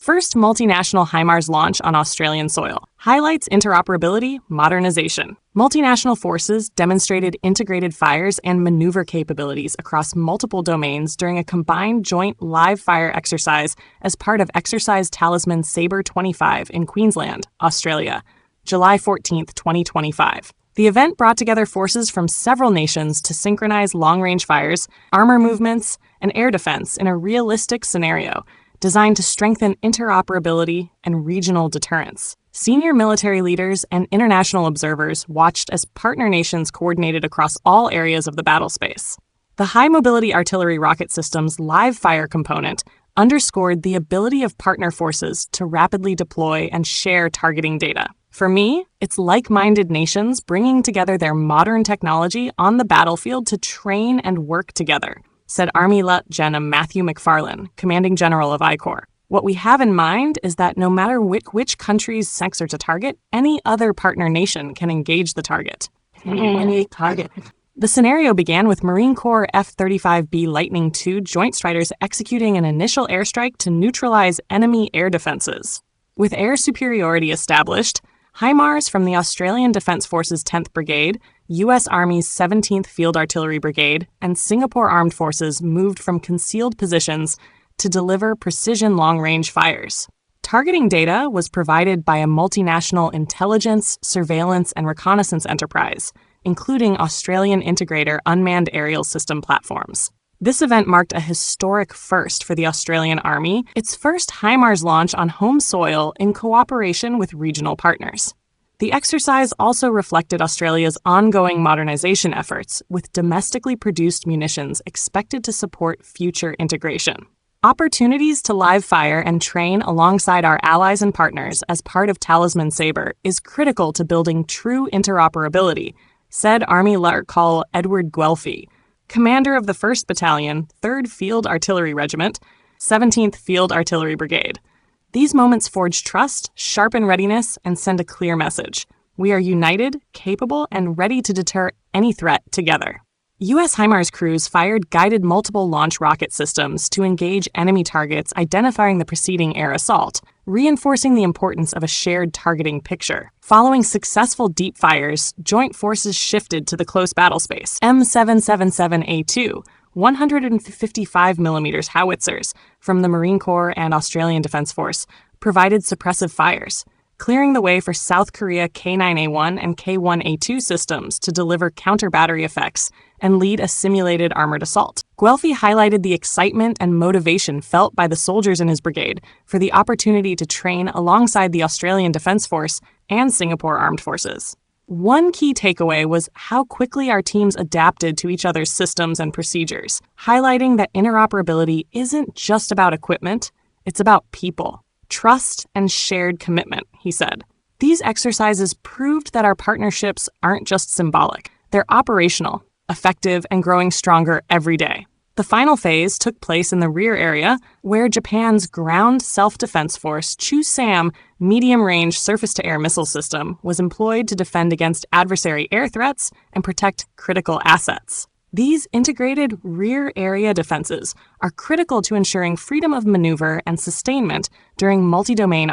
First multinational HIMARS launch on Australian soil. Highlights interoperability, modernization. Multinational forces demonstrated integrated fires and maneuver capabilities across multiple domains during a combined joint live fire exercise as part of Exercise Talisman Sabre 25 in Queensland, Australia, July 14, 2025. The event brought together forces from several nations to synchronize long-range fires, armor movements, and air defense in a realistic scenario designed to strengthen interoperability and regional deterrence. Senior military leaders and international observers watched as partner nations coordinated across all areas of the battle space. The high-mobility artillery rocket system's live fire component underscored the ability of partner forces to rapidly deploy and share targeting data. For me, it's like-minded nations bringing together their modern technology on the battlefield to train and work together, said Army Lt. Gen. Matthew McFarlane, Commanding General of I Corps. What we have in mind is that no matter which country's sector to target, any other partner nation can engage the target. The scenario began with Marine Corps F-35B Lightning II Joint Striders executing an initial airstrike to neutralize enemy air defenses. With air superiority established, HIMARS from the Australian Defence Force's 10th Brigade, U.S. Army's 17th Field Artillery Brigade, and Singapore Armed Forces moved from concealed positions to deliver precision long-range fires. Targeting data was provided by a multinational intelligence, surveillance, and reconnaissance enterprise, including Australian integrator unmanned aerial system platforms. This event marked a historic first for the Australian Army, its first HIMARS launch on home soil in cooperation with regional partners. The exercise also reflected Australia's ongoing modernization efforts, with domestically produced munitions expected to support future integration. Opportunities to live fire and train alongside our allies and partners as part of Talisman Sabre is critical to building true interoperability, said Army Lt. Col. Edward Guelphy, commander of the 1st Battalion, 3rd Field Artillery Regiment, 17th Field Artillery Brigade. These moments forge trust, sharpen readiness, and send a clear message. We are united, capable, and ready to deter any threat together. U.S. HIMARS crews fired guided multiple launch rocket systems to engage enemy targets, identifying the preceding air assault, reinforcing the importance of a shared targeting picture. Following successful deep fires, joint forces shifted to the close battle space. M777A2, 155mm howitzers from the Marine Corps and Australian Defence Force provided suppressive fires, clearing the way for South Korea K9A1 and K1A2 systems to deliver counter-battery effects and lead a simulated armored assault. Guelphy highlighted the excitement and motivation felt by the soldiers in his brigade for the opportunity to train alongside the Australian Defence Force and Singapore Armed Forces. One key takeaway was how quickly our teams adapted to each other's systems and procedures, highlighting that interoperability isn't just about equipment, it's about people. Trust and shared commitment, he said. These exercises proved that our partnerships aren't just symbolic, they're operational, effective, and growing stronger every day. The final phase took place in the rear area, where Japan's ground self-defense force Chu-SAM medium-range surface-to-air missile system was employed to defend against adversary air threats and protect critical assets. These integrated rear area defenses are critical to ensuring freedom of maneuver and sustainment during multi-domain